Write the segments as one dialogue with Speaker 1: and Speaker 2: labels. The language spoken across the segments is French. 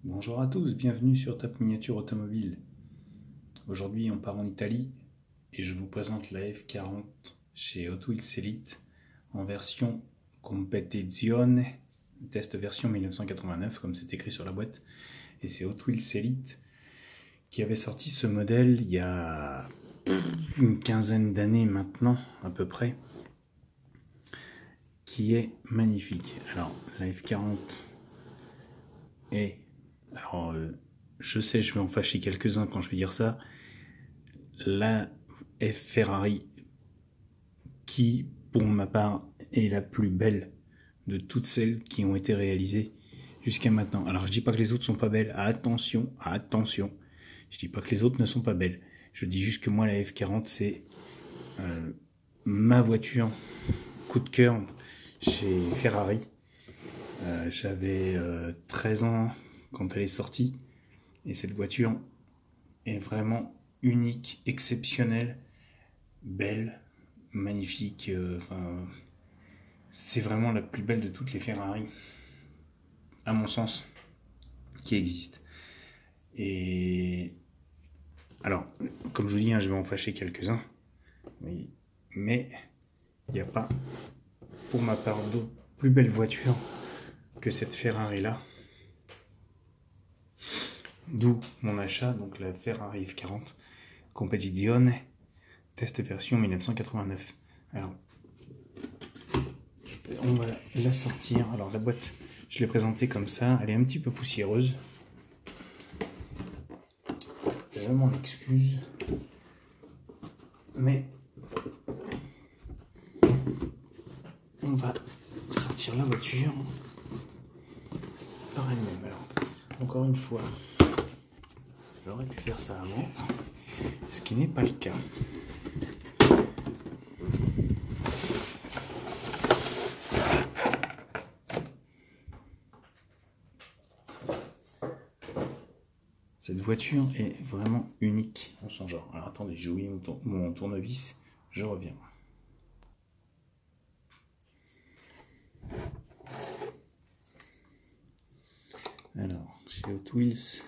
Speaker 1: Bonjour à tous, bienvenue sur Top Miniature Automobile. Aujourd'hui on part en Italie et je vous présente la F40 chez Hot Wheels Elite en version Competizione, test version 1989 comme c'est écrit sur la boîte. Et c'est Hot Wheels Elite qui avait sorti ce modèle il y a une quinzaine d'années maintenant à peu près, qui est magnifique. Alors la F40 est... Alors, je sais, je vais en fâcher quelques-uns quand je vais dire ça. La F Ferrari, qui, pour ma part, est la plus belle de toutes celles qui ont été réalisées jusqu'à maintenant. Alors, je dis pas que les autres sont pas belles. Attention, attention. Je dis pas que les autres ne sont pas belles. Je dis juste que moi, la F40, c'est ma voiture coup de cœur chez Ferrari. J'avais 13 ans quand elle est sortie. Et cette voiture est vraiment unique, exceptionnelle, belle, magnifique. C'est vraiment la plus belle de toutes les Ferrari, à mon sens, qui existent. Et alors, comme je vous dis, je vais en fâcher quelques-uns, mais il n'y a pas, pour ma part, d'autre plus belle voiture que cette Ferrari-là. D'où mon achat, donc la Ferrari F40 Competizione, test version 1989. Alors, on va la sortir. Alors la boîte, je l'ai présentée comme ça, elle est un petit peu poussiéreuse. Je m'en excuse. Mais on va sortir la voiture par elle-même. Alors, encore une fois, j'aurais pu faire ça avant, ce qui n'est pas le cas. Cette voiture est vraiment unique en son genre. Alors attendez, j'ai oublié mon tournevis, je reviens. Alors, chez Hot Wheels,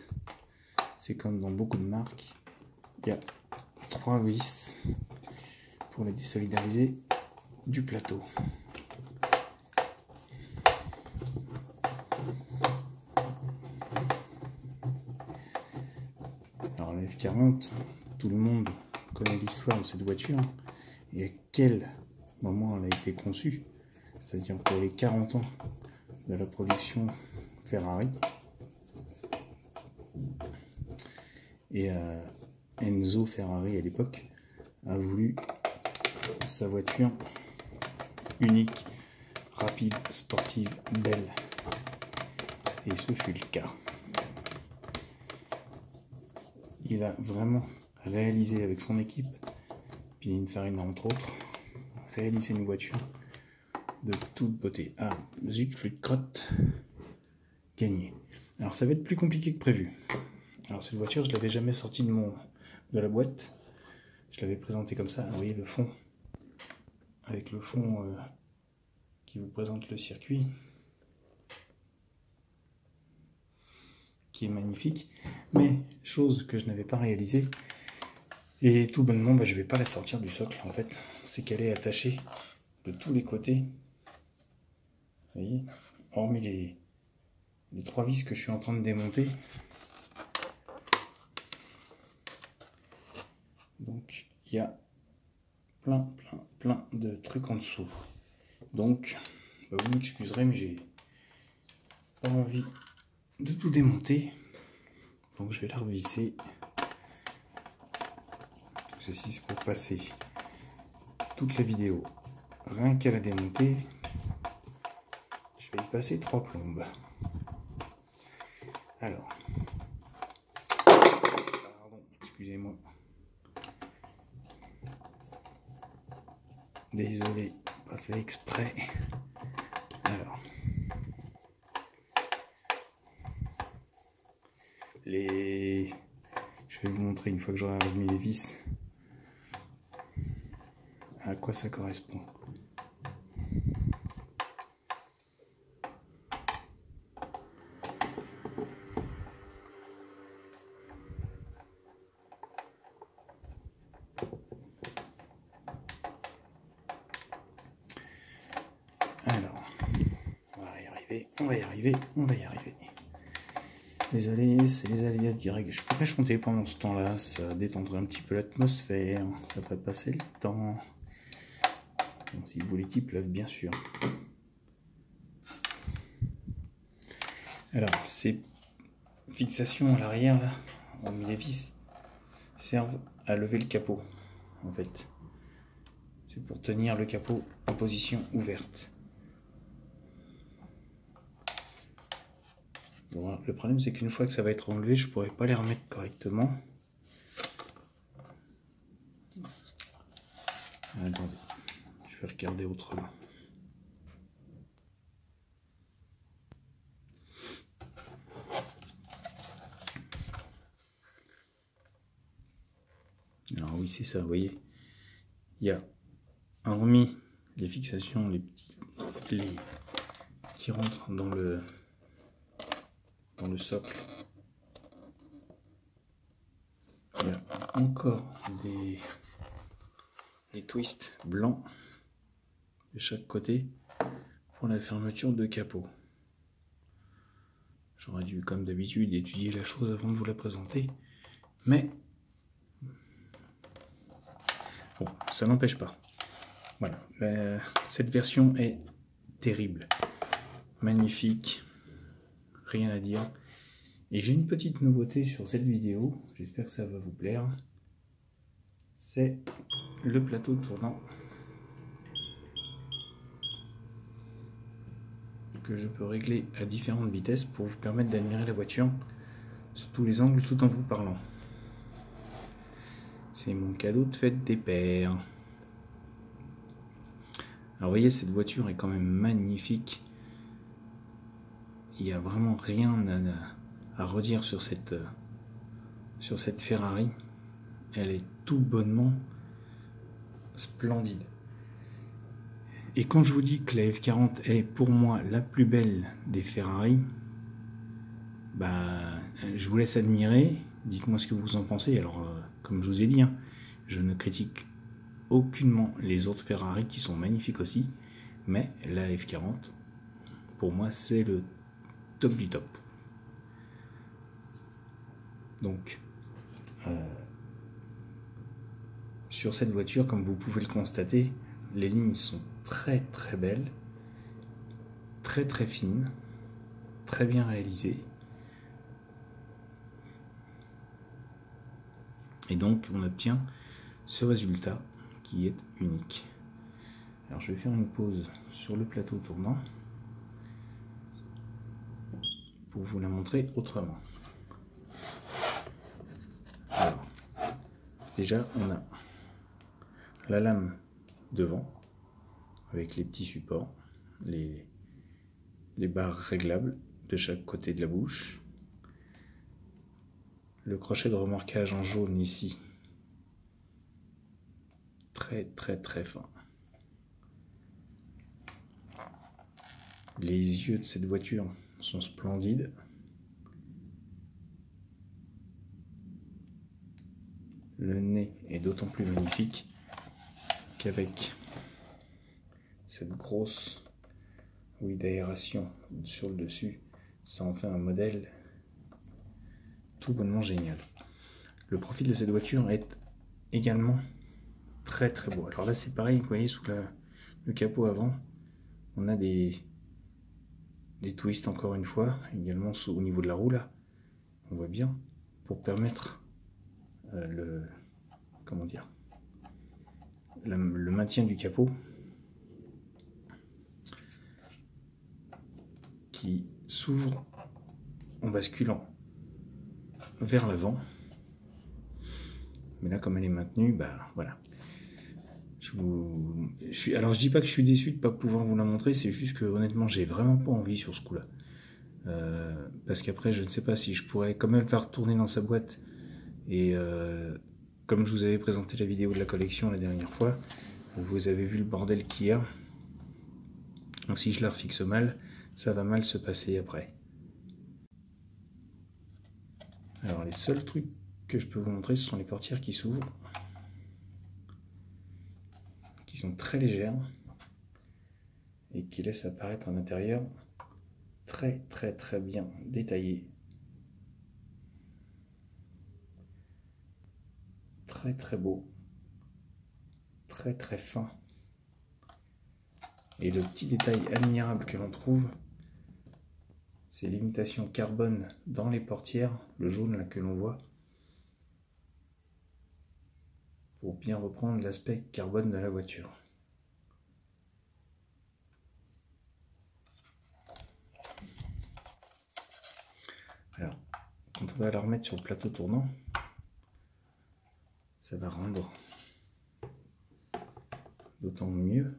Speaker 1: c'est comme dans beaucoup de marques, il y a 3 vis pour les désolidariser du plateau. Alors la F40, tout le monde connaît l'histoire de cette voiture et à quel moment elle a été conçue, c'est-à-dire pour les 40 ans de la production Ferrari. Et Enzo Ferrari à l'époque a voulu sa voiture unique, rapide, sportive, belle. Et ce fut le cas. Il a vraiment réalisé avec son équipe, Pininfarina entre autres, réalisé une voiture de toute beauté. Ah, zut, flûte crotte, gagné. Alors ça va être plus compliqué que prévu. Alors cette voiture, je ne l'avais jamais sortie de la boîte. Je l'avais présentée comme ça. Vous voyez le fond, avec le fond qui vous présente le circuit, qui est magnifique. Mais chose que je n'avais pas réalisée, et tout bonnement, je ne vais pas la sortir du socle en fait, c'est qu'elle est attachée de tous les côtés. Vous voyez, hormis les 3 vis que je suis en train de démonter. Donc il y a plein de trucs en dessous. Donc vous m'excuserez, mais j'ai pas envie de tout démonter. Donc je vais la revisser. Ceci c'est pour passer toute la vidéo rien qu'à la démonter. Je vais y passer 3 plombes. Alors, pardon, excusez-moi. Désolé, pas fait exprès. Alors, je vais vous montrer une fois que j'aurai remis les vis à quoi ça correspond. On va y arriver, on va y arriver. Désolé, c'est les aléas du direct. Je pourrais chanter pendant ce temps-là, ça détendrait un petit peu l'atmosphère, ça ferait passer le temps. Bon, si vous voulez qu'il pleuve, bien sûr. Alors, ces fixations à l'arrière, là, on met les vis, servent à lever le capot, en fait. C'est pour tenir le capot en position ouverte. Bon, le problème, c'est qu'une fois que ça va être enlevé, je ne pourrai pas les remettre correctement. Attendez, je vais regarder autrement. Alors oui, c'est ça, vous voyez. Il y a hormis les fixations, les qui rentrent dans le socle. Il y a encore des twists blancs de chaque côté pour la fermeture de capot. J'aurais dû, comme d'habitude, étudier la chose avant de vous la présenter, mais bon, ça n'empêche pas. Voilà, cette version est terrible, magnifique, rien à dire. Et j'ai une petite nouveauté sur cette vidéo, j'espère que ça va vous plaire. C'est le plateau tournant que je peux régler à différentes vitesses pour vous permettre d'admirer la voiture sous tous les angles tout en vous parlant. C'est mon cadeau de fête des pères. Alors vous voyez, cette voiture est quand même magnifique. Il n'y a vraiment rien à redire sur cette Ferrari. Elle est tout bonnement splendide. Et quand je vous dis que la F40 est pour moi la plus belle des Ferrari, bah, je vous laisse admirer. Dites-moi ce que vous en pensez. Alors, comme je vous ai dit, hein, je ne critique aucunement les autres Ferrari qui sont magnifiques aussi, mais la F40, pour moi, c'est le top du top. Donc, sur cette voiture, comme vous pouvez le constater, les lignes sont très très belles, très très fines, très bien réalisées. Et donc, on obtient ce résultat qui est unique. Alors, je vais faire une pause sur le plateau tournant pour vous la montrer autrement. Alors, déjà, on a la lame devant avec les petits supports, les barres réglables de chaque côté de la bouche, le crochet de remorquage en jaune ici, très très très fin. Les yeux de cette voiture sont splendides. Le nez est d'autant plus magnifique qu'avec cette grosse ouïe d'aération sur le dessus, ça en fait un modèle tout bonnement génial. Le profil de cette voiture est également très très beau. Alors là c'est pareil, vous voyez sous le capot avant, on a des twists encore une fois, également au niveau de la roue là, on voit bien, pour permettre le maintien du capot qui s'ouvre en basculant vers l'avant. Mais là, comme elle est maintenue, bah voilà. Alors je dis pas que je suis déçu de ne pas pouvoir vous la montrer, c'est juste que honnêtement j'ai vraiment pas envie sur ce coup là. Parce qu'après je ne sais pas si je pourrais quand même faire retourner dans sa boîte et comme je vous avais présenté la vidéo de la collection la dernière fois, vous avez vu le bordel qu'il y a. Donc si je la refixe mal, ça va mal se passer après. Alors les seuls trucs que je peux vous montrer, ce sont les portières qui s'ouvrent, qui sont très légères et qui laissent apparaître un intérieur très très très bien détaillé. Très très beau. Très très fin. Et le petit détail admirable que l'on trouve, c'est l'imitation carbone dans les portières, le jaune là que l'on voit, pour bien reprendre l'aspect carbone de la voiture. Alors, quand on va la remettre sur le plateau tournant, ça va rendre d'autant mieux.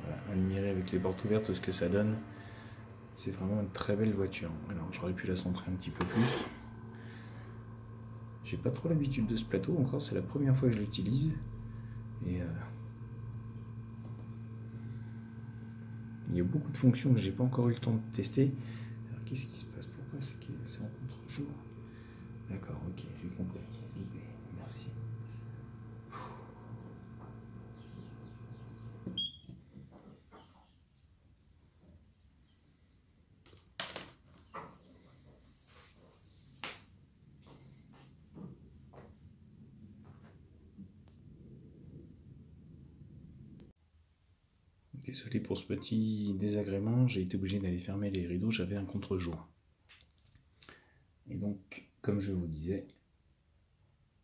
Speaker 1: Voilà, admirer avec les portes ouvertes ce que ça donne. C'est vraiment une très belle voiture. Alors j'aurais pu la centrer un petit peu plus. J'ai pas trop l'habitude de ce plateau encore, c'est la première fois que je l'utilise. Et il y a beaucoup de fonctions que j'ai pas encore eu le temps de tester. Alors qu'est-ce qui se passe? Pourquoi c'est en contre-jour? D'accord, ok, j'ai compris. Merci. Désolé pour ce petit désagrément, j'ai été obligé d'aller fermer les rideaux, j'avais un contre-jour. Et donc, comme je vous disais,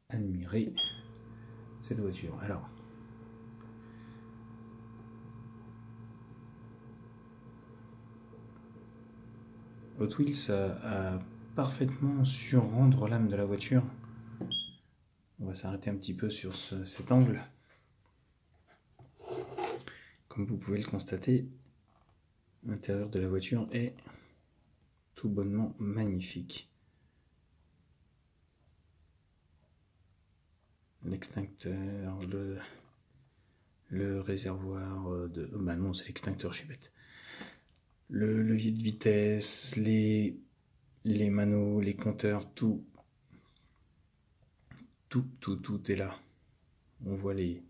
Speaker 1: admirer cette voiture. Alors, Hot Wheels a parfaitement su rendre l'âme de la voiture. On va s'arrêter un petit peu sur cet angle. Comme vous pouvez le constater, l'intérieur de la voiture est tout bonnement magnifique. L'extincteur, le réservoir de... bah non, c'est l'extincteur, je suis bête. Le levier de vitesse, les manos, les compteurs, tout est là. On voit les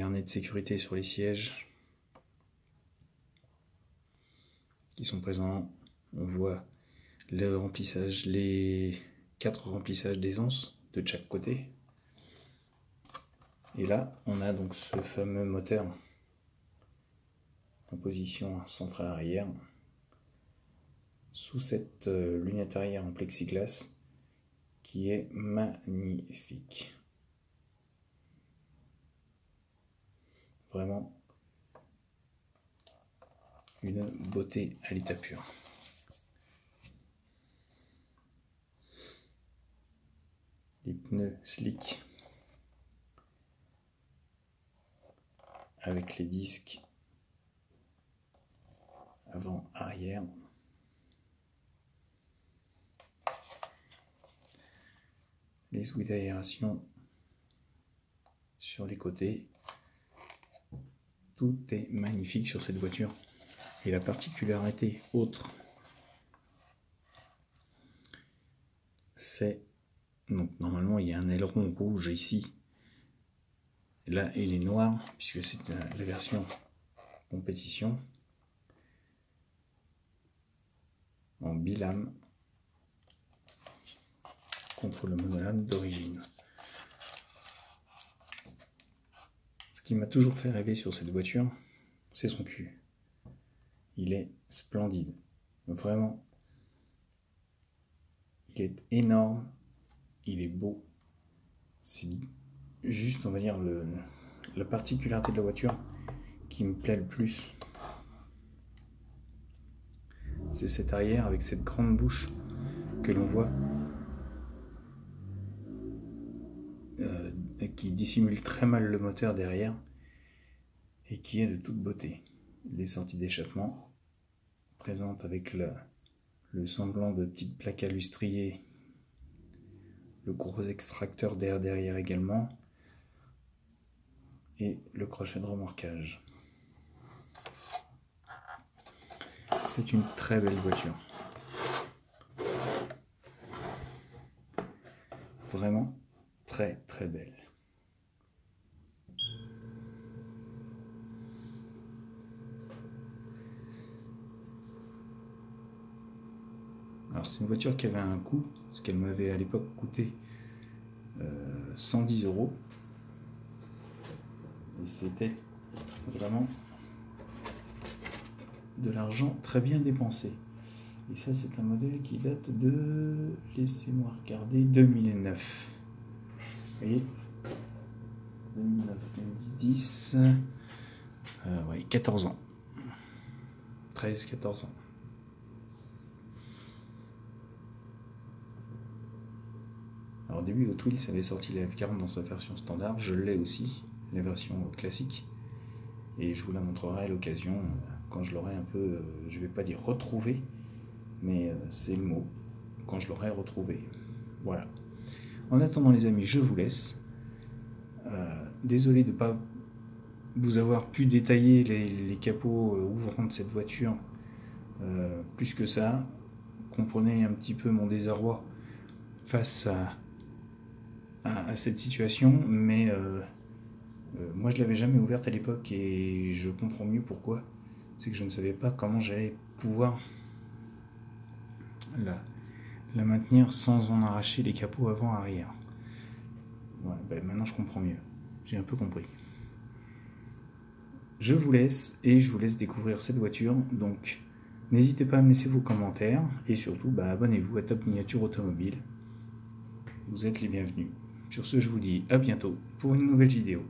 Speaker 1: harnais de sécurité sur les sièges qui sont présents. On voit le remplissage, les 4 remplissages d'aisance de chaque côté. Et là, on a donc ce fameux moteur en position centrale arrière sous cette lunette arrière en plexiglas qui est magnifique. Vraiment une beauté à l'état pur. Les pneus slick avec les disques avant, arrière. Les ouïes d'aération sur les côtés. Tout est magnifique sur cette voiture. Et la particularité autre, c'est, donc normalement il y a un aileron rouge ici. Là il est noir, puisque c'est la version compétition. En bilame contre le monolame d'origine. Ce qui m'a toujours fait rêver sur cette voiture, c'est son cul. Il est splendide. Vraiment, il est énorme, il est beau. C'est juste, on va dire, la particularité de la voiture qui me plaît le plus. C'est cet arrière avec cette grande bouche que l'on voit qui dissimule très mal le moteur derrière et qui est de toute beauté. Les sorties d'échappement présentes avec le semblant de petites plaques à lustrier, le gros extracteur d'air derrière également, et le crochet de remorquage. C'est une très belle voiture. Vraiment très très belle. Alors c'est une voiture qui avait un coût, parce qu'elle m'avait à l'époque coûté 110 €. Et c'était vraiment de l'argent très bien dépensé. Et ça, c'est un modèle qui date de, laissez-moi regarder, 2009. Vous voyez, 2009, 2010, ouais, 14 ans. 13-14 ans. Alors au début, Hot Wheels avait sorti la F40 dans sa version standard, je l'ai aussi, la version classique. Et je vous la montrerai à l'occasion, quand je l'aurai un peu, je vais pas dire retrouvé, mais c'est le mot, quand je l'aurai retrouvé. Voilà. En attendant les amis, je vous laisse. Désolé de ne pas vous avoir pu détailler les capots ouvrants de cette voiture plus que ça. Comprenez un petit peu mon désarroi face à cette situation, mais moi je l'avais jamais ouverte à l'époque et je comprends mieux pourquoi. C'est que je ne savais pas comment j'allais pouvoir la maintenir sans en arracher les capots avant-arrière. Ouais, ben maintenant je comprends mieux, j'ai un peu compris. Je vous laisse et je vous laisse découvrir cette voiture, donc n'hésitez pas à me laisser vos commentaires et surtout abonnez-vous à Top Miniature Automobile, vous êtes les bienvenus. Sur ce, je vous dis à bientôt pour une nouvelle vidéo.